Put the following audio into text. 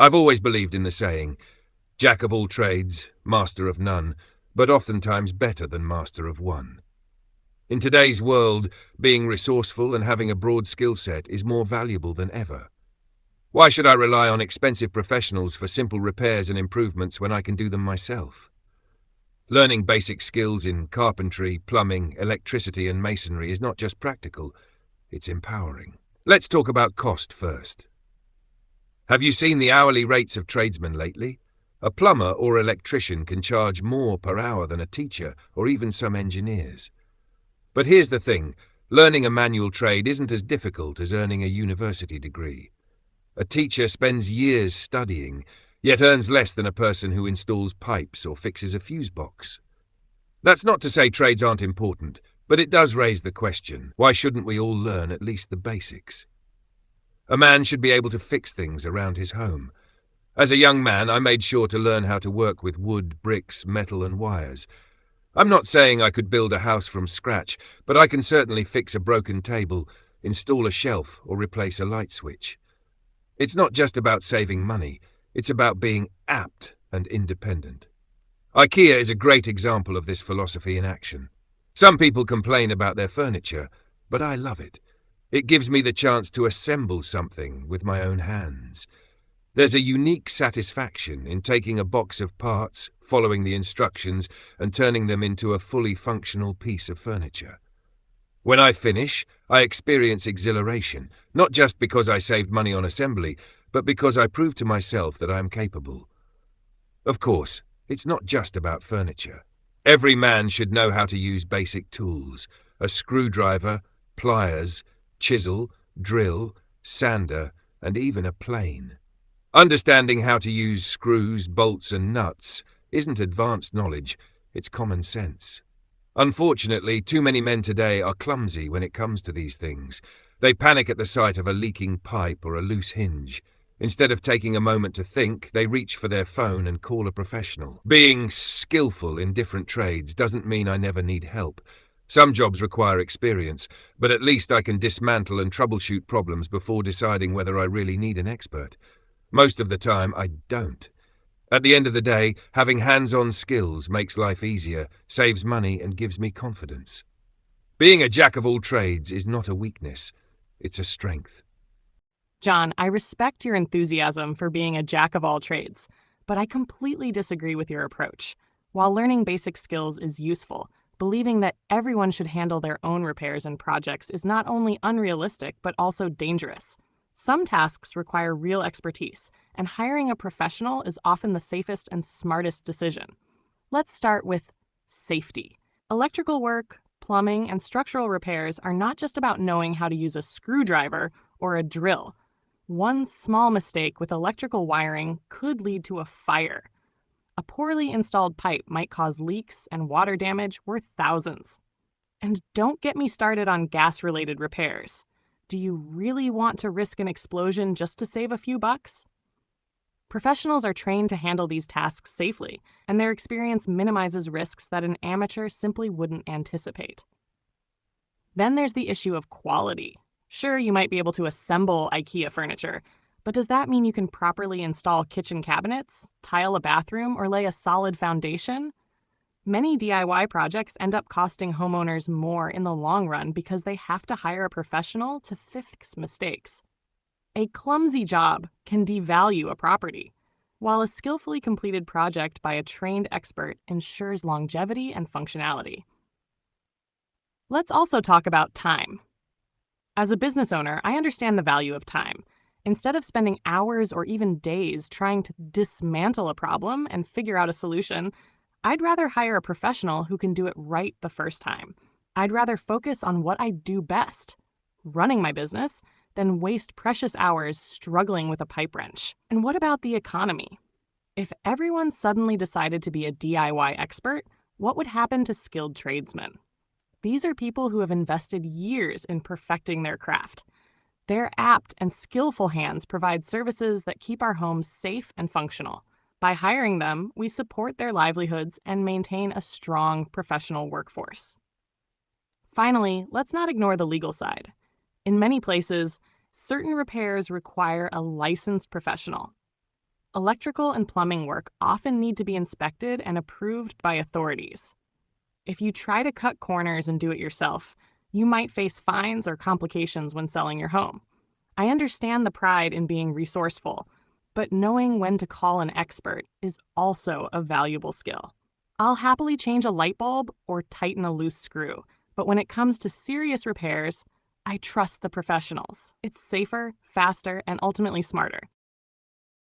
I've always believed in the saying, Jack of all trades, master of none, but oftentimes better than master of one. In today's world, being resourceful and having a broad skill set is more valuable than ever. Why should I rely on expensive professionals for simple repairs and improvements when I can do them myself? Learning basic skills in carpentry, plumbing, electricity and masonry is not just practical, it's empowering. Let's talk about cost first. Have you seen the hourly rates of tradesmen lately? A plumber or electrician can charge more per hour than a teacher or even some engineers. But here's the thing, learning a manual trade isn't as difficult as earning a university degree. A teacher spends years studying, yet earns less than a person who installs pipes or fixes a fuse box. That's not to say trades aren't important, but it does raise the question, why shouldn't we all learn at least the basics? A man should be able to fix things around his home. As a young man, I made sure to learn how to work with wood, bricks, metal and wires. I'm not saying I could build a house from scratch, but I can certainly fix a broken table, install a shelf or replace a light switch. It's not just about saving money, it's about being apt and independent. IKEA is a great example of this philosophy in action. Some people complain about their furniture, but I love it. It gives me the chance to assemble something with my own hands. There's a unique satisfaction in taking a box of parts, following the instructions, and turning them into a fully functional piece of furniture. When I finish, I experience exhilaration, not just because I saved money on assembly, but because I proved to myself that I am capable. Of course, it's not just about furniture. Every man should know how to use basic tools: a screwdriver, pliers, chisel, drill, sander, and even a plane. Understanding how to use screws, bolts, and nuts isn't advanced knowledge, it's common sense. Unfortunately, too many men today are clumsy when it comes to these things. They panic at the sight of a leaking pipe or a loose hinge. Instead of taking a moment to think, they reach for their phone and call a professional. Being skillful in different trades doesn't mean I never need help. Some jobs require experience, but at least I can dismantle and troubleshoot problems before deciding whether I really need an expert. Most of the time, I don't. At the end of the day, having hands-on skills makes life easier, saves money, and gives me confidence. Being a jack of all trades is not a weakness, it's a strength. John, I respect your enthusiasm for being a jack of all trades, but I completely disagree with your approach. While learning basic skills is useful, believing that everyone should handle their own repairs and projects is not only unrealistic, but also dangerous. Some tasks require real expertise, and hiring a professional is often the safest and smartest decision. Let's start with safety. Electrical work, plumbing, and structural repairs are not just about knowing how to use a screwdriver or a drill. One small mistake with electrical wiring could lead to a fire. A poorly installed pipe might cause leaks and water damage worth thousands. And don't get me started on gas-related repairs. Do you really want to risk an explosion just to save a few bucks? Professionals are trained to handle these tasks safely, and their experience minimizes risks that an amateur simply wouldn't anticipate. Then there's the issue of quality. Sure, you might be able to assemble IKEA furniture, but does that mean you can properly install kitchen cabinets, tile a bathroom, or lay a solid foundation? Many DIY projects end up costing homeowners more in the long run because they have to hire a professional to fix mistakes. A clumsy job can devalue a property, while a skillfully completed project by a trained expert ensures longevity and functionality. Let's also talk about time. As a business owner, I understand the value of time. Instead of spending hours or even days trying to dismantle a problem and figure out a solution, I'd rather hire a professional who can do it right the first time. I'd rather focus on what I do best, running my business, than waste precious hours struggling with a pipe wrench. And what about the economy? If everyone suddenly decided to be a DIY expert, what would happen to skilled tradesmen? These are people who have invested years in perfecting their craft. Their apt and skillful hands provide services that keep our homes safe and functional. By hiring them, we support their livelihoods and maintain a strong professional workforce. Finally, let's not ignore the legal side. In many places, certain repairs require a licensed professional. Electrical and plumbing work often need to be inspected and approved by authorities. If you try to cut corners and do it yourself, you might face fines or complications when selling your home. I understand the pride in being resourceful, but knowing when to call an expert is also a valuable skill. I'll happily change a light bulb or tighten a loose screw, but when it comes to serious repairs, I trust the professionals. It's safer, faster, and ultimately smarter.